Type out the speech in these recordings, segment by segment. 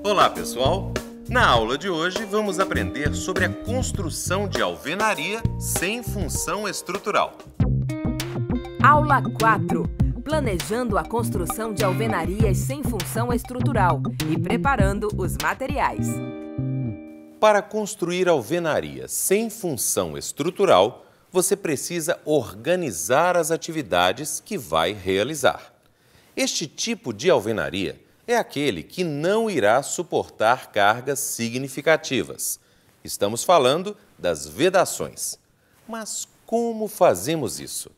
Olá, pessoal! Na aula de hoje vamos aprender sobre a construção de alvenaria sem função estrutural. Aula 4. Planejando a construção de alvenarias sem função estrutural e preparando os materiais. Para construir alvenaria sem função estrutural, você precisa organizar as atividades que vai realizar. Este tipo de alvenaria é aquele que não irá suportar cargas significativas. Estamos falando das vedações. Mas como fazemos isso?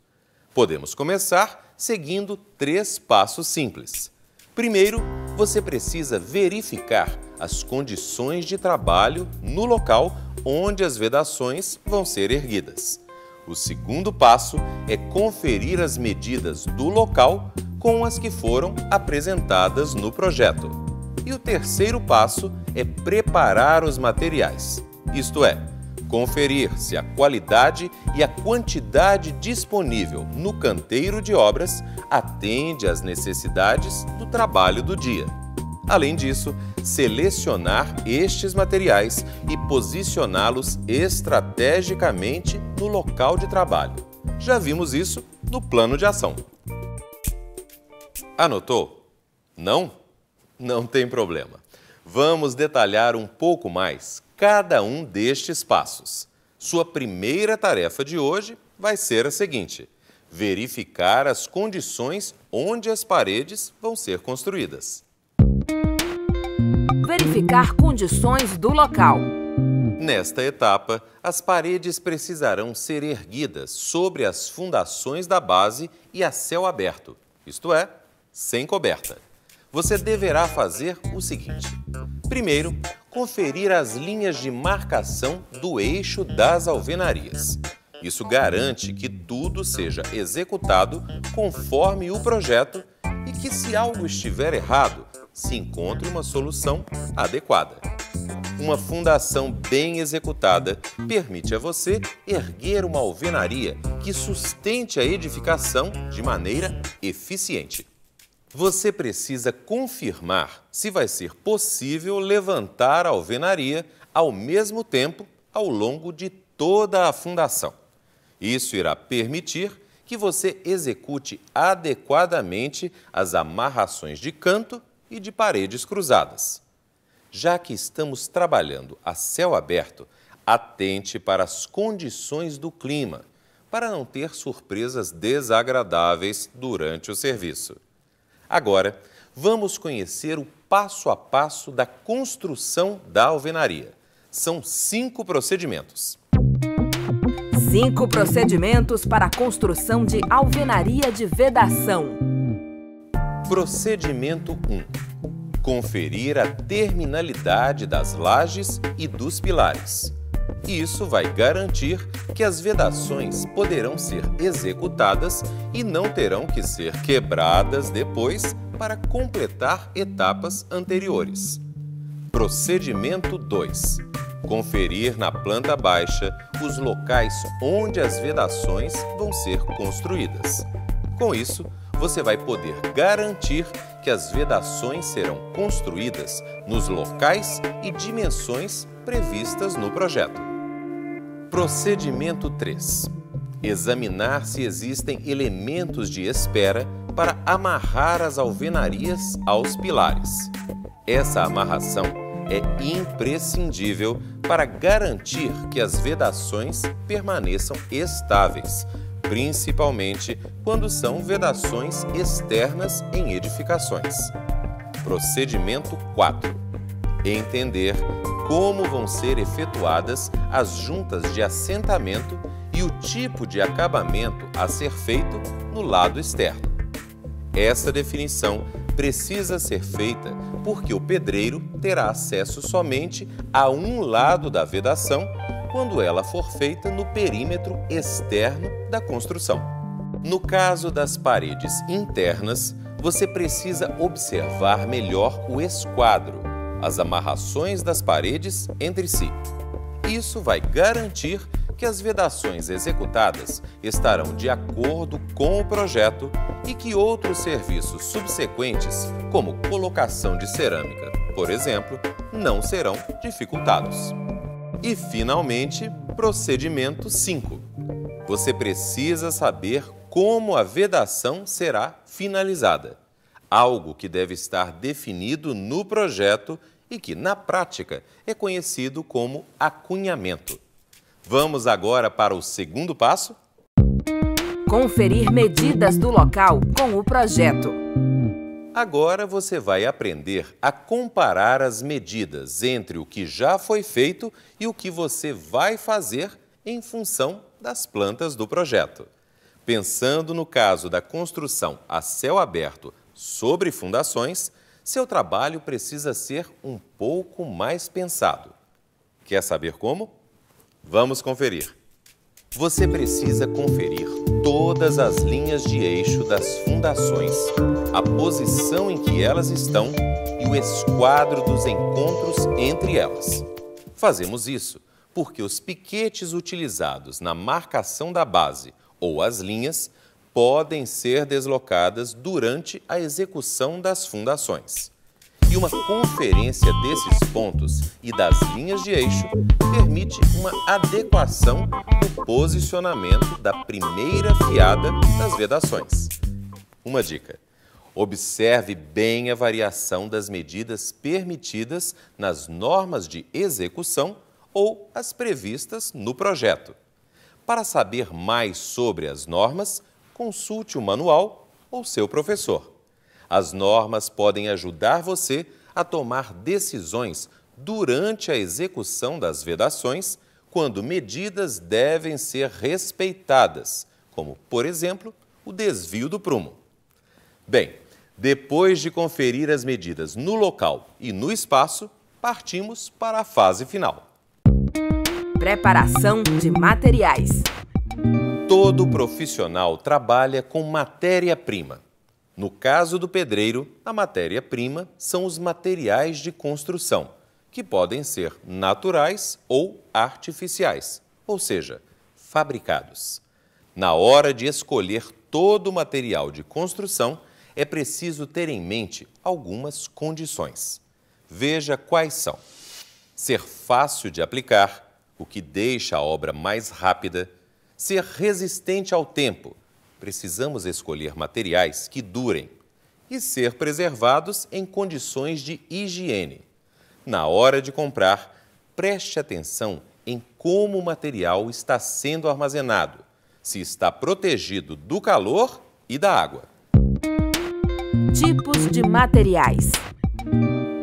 Podemos começar seguindo 3 passos simples. Primeiro, você precisa verificar as condições de trabalho no local onde as vedações vão ser erguidas. O segundo passo é conferir as medidas do local com as que foram apresentadas no projeto. E o terceiro passo é preparar os materiais, isto é, conferir se a qualidade e a quantidade disponível no canteiro de obras atende às necessidades do trabalho do dia. Além disso, selecionar estes materiais e posicioná-los estrategicamente no local de trabalho. Já vimos isso no plano de ação. Anotou? Não? Não tem problema. Vamos detalhar um pouco mais cada um destes passos. Sua primeira tarefa de hoje vai ser a seguinte: verificar as condições onde as paredes vão ser construídas. Verificar condições do local. Nesta etapa, as paredes precisarão ser erguidas sobre as fundações da base e a céu aberto, isto é, sem coberta. Você deverá fazer o seguinte: primeiro, conferir as linhas de marcação do eixo das alvenarias. Isso garante que tudo seja executado conforme o projeto e que, se algo estiver errado, se encontre uma solução adequada. Uma fundação bem executada permite a você erguer uma alvenaria que sustente a edificação de maneira eficiente. Você precisa confirmar se vai ser possível levantar a alvenaria ao mesmo tempo ao longo de toda a fundação. Isso irá permitir que você execute adequadamente as amarrações de canto e de paredes cruzadas. Já que estamos trabalhando a céu aberto, atente para as condições do clima, para não ter surpresas desagradáveis durante o serviço. Agora, vamos conhecer o passo a passo da construção da alvenaria. São 5 procedimentos. 5 procedimentos para a construção de alvenaria de vedação. Procedimento 1. Conferir a terminalidade das lajes e dos pilares. Isso vai garantir que as vedações poderão ser executadas e não terão que ser quebradas depois para completar etapas anteriores. Procedimento 2. Conferir na planta baixa os locais onde as vedações vão ser construídas. Com isso, você vai poder garantir que as vedações serão construídas nos locais e dimensões previstas no projeto. Procedimento 3. Examinar se existem elementos de espera para amarrar as alvenarias aos pilares. Essa amarração é imprescindível para garantir que as vedações permaneçam estáveis, principalmente quando são vedações externas em edificações. Procedimento 4. Entender como vão ser efetuadas as juntas de assentamento e o tipo de acabamento a ser feito no lado externo. Essa definição precisa ser feita porque o pedreiro terá acesso somente a um lado da vedação quando ela for feita no perímetro externo da construção. No caso das paredes internas, você precisa observar melhor o esquadro, as amarrações das paredes entre si. Isso vai garantir que as vedações executadas estarão de acordo com o projeto e que outros serviços subsequentes, como colocação de cerâmica, por exemplo, não serão dificultados. E, finalmente, procedimento 5. Você precisa saber como a vedação será finalizada, algo que deve estar definido no projeto e que, na prática, é conhecido como acunhamento. Vamos agora para o segundo passo? Conferir medidas do local com o projeto. Agora você vai aprender a comparar as medidas entre o que já foi feito e o que você vai fazer em função das plantas do projeto. Pensando no caso da construção a céu aberto sobre fundações, seu trabalho precisa ser um pouco mais pensado. Quer saber como? Vamos conferir. Você precisa conferir todas as linhas de eixo das fundações, a posição em que elas estão e o esquadro dos encontros entre elas. Fazemos isso porque os piquetes utilizados na marcação da base ou as linhas podem ser deslocadas durante a execução das fundações. E uma conferência desses pontos e das linhas de eixo permite uma adequação no posicionamento da primeira fiada das vedações. Uma dica: observe bem a variação das medidas permitidas nas normas de execução ou as previstas no projeto. Para saber mais sobre as normas, consulte o manual ou seu professor. As normas podem ajudar você a tomar decisões durante a execução das vedações, quando medidas devem ser respeitadas, como, por exemplo, o desvio do prumo. Bem, depois de conferir as medidas no local e no espaço, partimos para a fase final. Preparação de materiais. Todo profissional trabalha com matéria-prima. No caso do pedreiro, a matéria-prima são os materiais de construção, que podem ser naturais ou artificiais, ou seja, fabricados. Na hora de escolher todo o material de construção, é preciso ter em mente algumas condições. Veja quais são: ser fácil de aplicar, o que deixa a obra mais rápida; ser resistente ao tempo, precisamos escolher materiais que durem; e ser preservados em condições de higiene. Na hora de comprar, preste atenção em como o material está sendo armazenado, se está protegido do calor e da água. Tipos de materiais.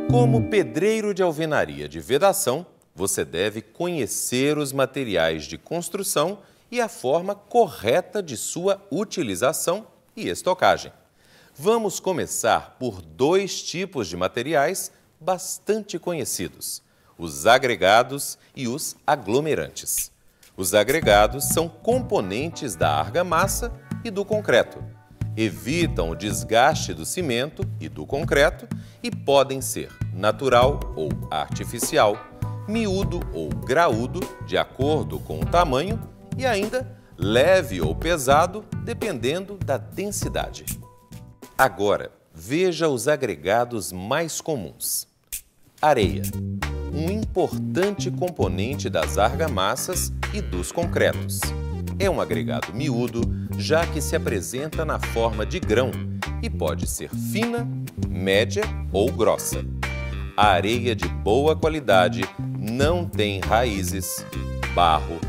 Como pedreiro de alvenaria de vedação, você deve conhecer os materiais de construção e a forma correta de sua utilização e estocagem. Vamos começar por 2 tipos de materiais bastante conhecidos: os agregados e os aglomerantes. Os agregados são componentes da argamassa e do concreto. Evitam o desgaste do cimento e do concreto e podem ser natural ou artificial, miúdo ou graúdo, de acordo com o tamanho, e ainda leve ou pesado, dependendo da densidade. Agora, veja os agregados mais comuns. Areia, um importante componente das argamassas e dos concretos. É um agregado miúdo, já que se apresenta na forma de grão e pode ser fina, média ou grossa. A areia de boa qualidade não tem raízes, barro,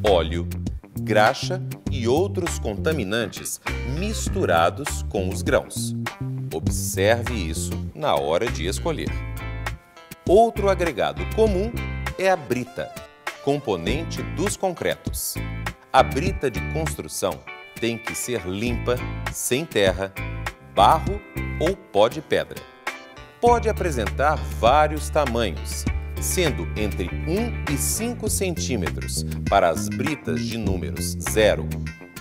óleo, graxa e outros contaminantes misturados com os grãos. Observe isso na hora de escolher. Outro agregado comum é a brita, componente dos concretos. A brita de construção tem que ser limpa, sem terra, barro ou pó de pedra. Pode apresentar vários tamanhos, sendo entre 1 e 5 centímetros para as britas de números 0,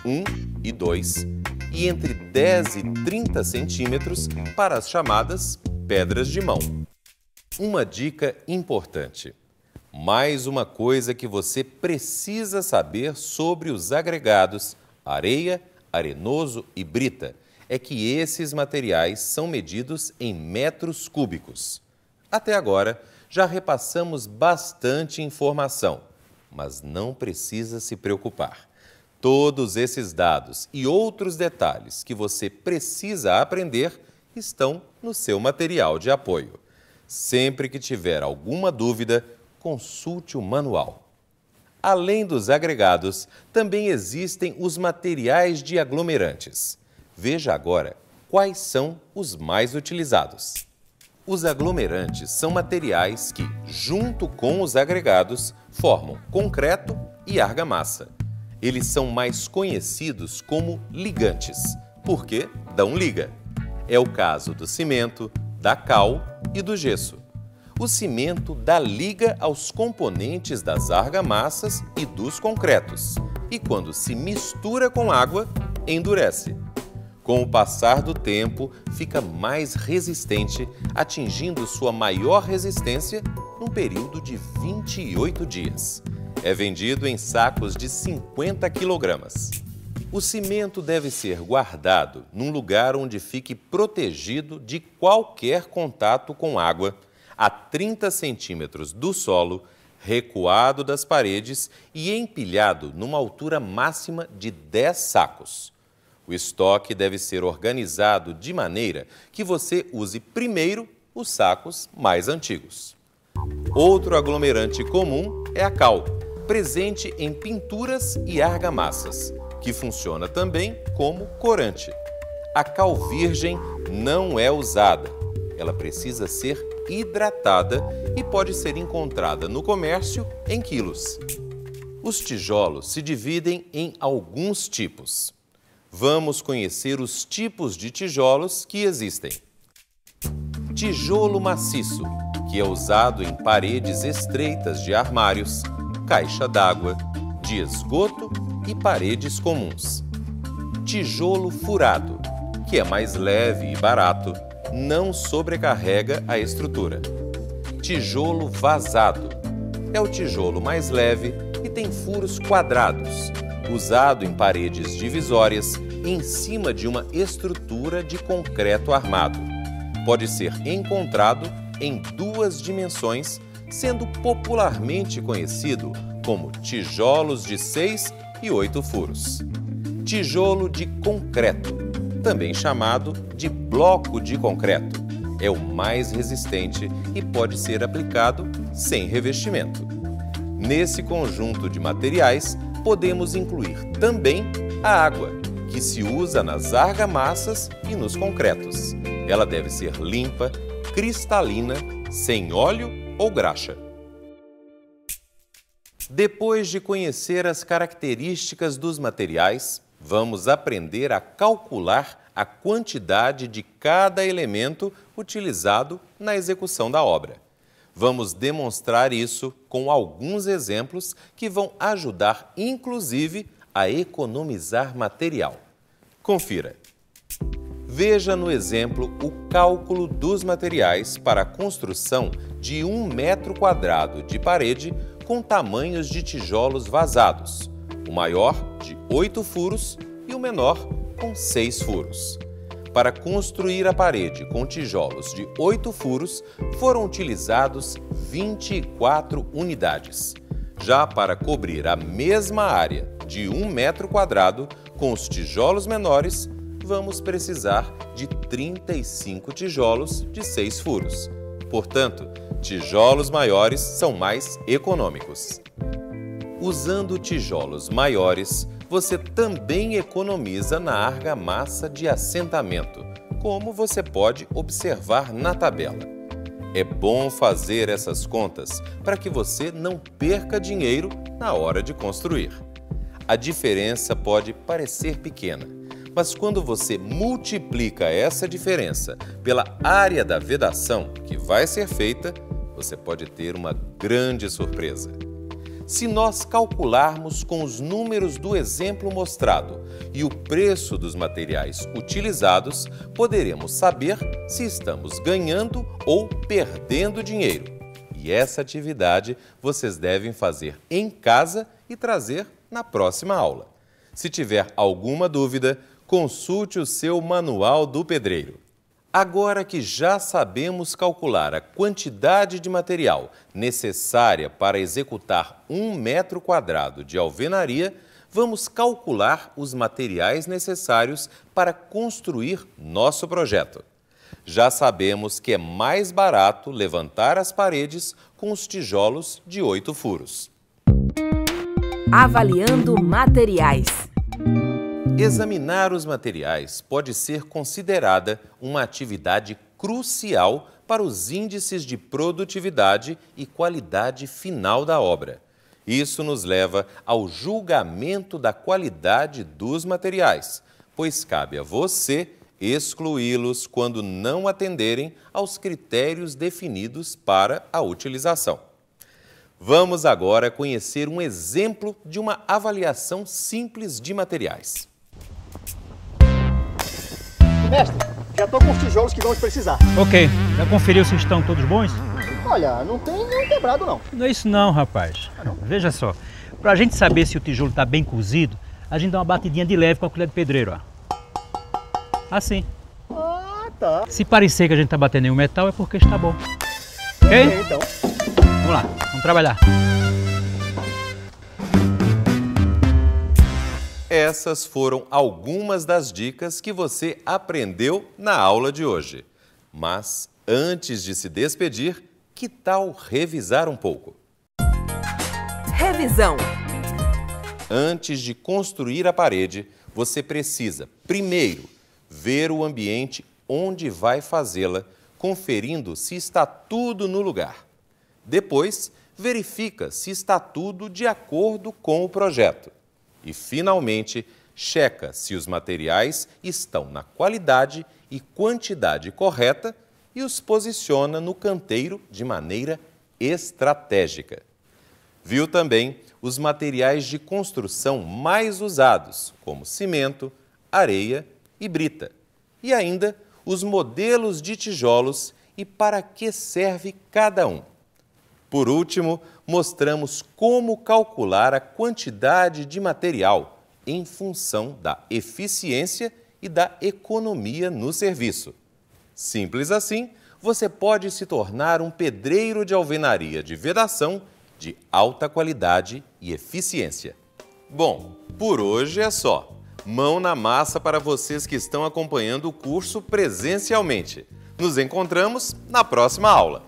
1 e 2 e entre 10 e 30 centímetros para as chamadas pedras de mão. Uma dica importante. Mais uma coisa que você precisa saber sobre os agregados areia, arenoso e brita é que esses materiais são medidos em metros cúbicos. Até agora, já repassamos bastante informação, mas não precisa se preocupar. Todos esses dados e outros detalhes que você precisa aprender estão no seu material de apoio. Sempre que tiver alguma dúvida, consulte o manual. Além dos agregados, também existem os materiais de aglomerantes. Veja agora quais são os mais utilizados. Os aglomerantes são materiais que, junto com os agregados, formam concreto e argamassa. Eles são mais conhecidos como ligantes, porque dão liga. É o caso do cimento, da cal e do gesso. O cimento dá liga aos componentes das argamassas e dos concretos, e quando se mistura com água, endurece. Com o passar do tempo, fica mais resistente, atingindo sua maior resistência num período de 28 dias. É vendido em sacos de 50 quilogramas. O cimento deve ser guardado num lugar onde fique protegido de qualquer contato com água, a 30 centímetros do solo, recuado das paredes e empilhado numa altura máxima de 10 sacos. O estoque deve ser organizado de maneira que você use primeiro os sacos mais antigos. Outro aglomerante comum é a cal, presente em pinturas e argamassas, que funciona também como corante. A cal virgem não é usada. Ela precisa ser hidratada e pode ser encontrada no comércio em quilos. Os tijolos se dividem em alguns tipos. Vamos conhecer os tipos de tijolos que existem. Tijolo maciço, que é usado em paredes estreitas de armários, caixa d'água, de esgoto e paredes comuns. Tijolo furado, que é mais leve e barato, não sobrecarrega a estrutura. Tijolo vazado, é o tijolo mais leve e tem furos quadrados, usado em paredes divisórias em cima de uma estrutura de concreto armado. Pode ser encontrado em 2 dimensões, sendo popularmente conhecido como tijolos de 6 e 8 furos. Tijolo de concreto, também chamado de bloco de concreto, é o mais resistente e pode ser aplicado sem revestimento. Nesse conjunto de materiais, podemos incluir também a água, que se usa nas argamassas e nos concretos. Ela deve ser limpa, cristalina, sem óleo ou graxa. Depois de conhecer as características dos materiais, vamos aprender a calcular a quantidade de cada elemento utilizado na execução da obra. Vamos demonstrar isso com alguns exemplos que vão ajudar, inclusive, a economizar material. Confira. Veja no exemplo o cálculo dos materiais para a construção de 1 metro quadrado de parede com tamanhos de tijolos vazados, o maior de 8 furos e o menor com 6 furos. Para construir a parede com tijolos de 8 furos, foram utilizados 24 unidades. Já para cobrir a mesma área de 1 metro quadrado com os tijolos menores, vamos precisar de 35 tijolos de 6 furos. Portanto, tijolos maiores são mais econômicos. Usando tijolos maiores, você também economiza na argamassa de assentamento, como você pode observar na tabela. É bom fazer essas contas para que você não perca dinheiro na hora de construir. A diferença pode parecer pequena, mas quando você multiplica essa diferença pela área da vedação que vai ser feita, você pode ter uma grande surpresa. Se nós calcularmos com os números do exemplo mostrado e o preço dos materiais utilizados, poderemos saber se estamos ganhando ou perdendo dinheiro. E essa atividade vocês devem fazer em casa e trazer na próxima aula. Se tiver alguma dúvida, consulte o seu Manual do Pedreiro. Agora que já sabemos calcular a quantidade de material necessária para executar 1 metro quadrado de alvenaria, vamos calcular os materiais necessários para construir nosso projeto. Já sabemos que é mais barato levantar as paredes com os tijolos de 8 furos. Avaliando materiais. Examinar os materiais pode ser considerada uma atividade crucial para os índices de produtividade e qualidade final da obra. Isso nos leva ao julgamento da qualidade dos materiais, pois cabe a você excluí-los quando não atenderem aos critérios definidos para a utilização. Vamos agora conhecer um exemplo de uma avaliação simples de materiais. Mestre, já estou com os tijolos que vamos precisar. Ok, já conferiu se estão todos bons? Olha, não tem nenhum quebrado não. Não é isso não, rapaz. Veja só, para a gente saber se o tijolo está bem cozido, a gente dá uma batidinha de leve com a colher de pedreiro, ó. Assim. Ah, tá. Se parecer que a gente está batendo em um metal, é porque está bom. Ok? Então. Vamos lá, vamos trabalhar. Essas foram algumas das dicas que você aprendeu na aula de hoje. Mas, antes de se despedir, que tal revisar um pouco? Revisão. Antes de construir a parede, você precisa, primeiro, ver o ambiente onde vai fazê-la, conferindo se está tudo no lugar. Depois, verifica se está tudo de acordo com o projeto. E, finalmente, checa se os materiais estão na qualidade e quantidade correta e os posiciona no canteiro de maneira estratégica. Viu também os materiais de construção mais usados, como cimento, areia e brita. E ainda os modelos de tijolos e para que serve cada um. Por último, mostramos como calcular a quantidade de material em função da eficiência e da economia no serviço. Simples assim, você pode se tornar um pedreiro de alvenaria de vedação de alta qualidade e eficiência. Bom, por hoje é só. Mão na massa para vocês que estão acompanhando o curso presencialmente. Nos encontramos na próxima aula.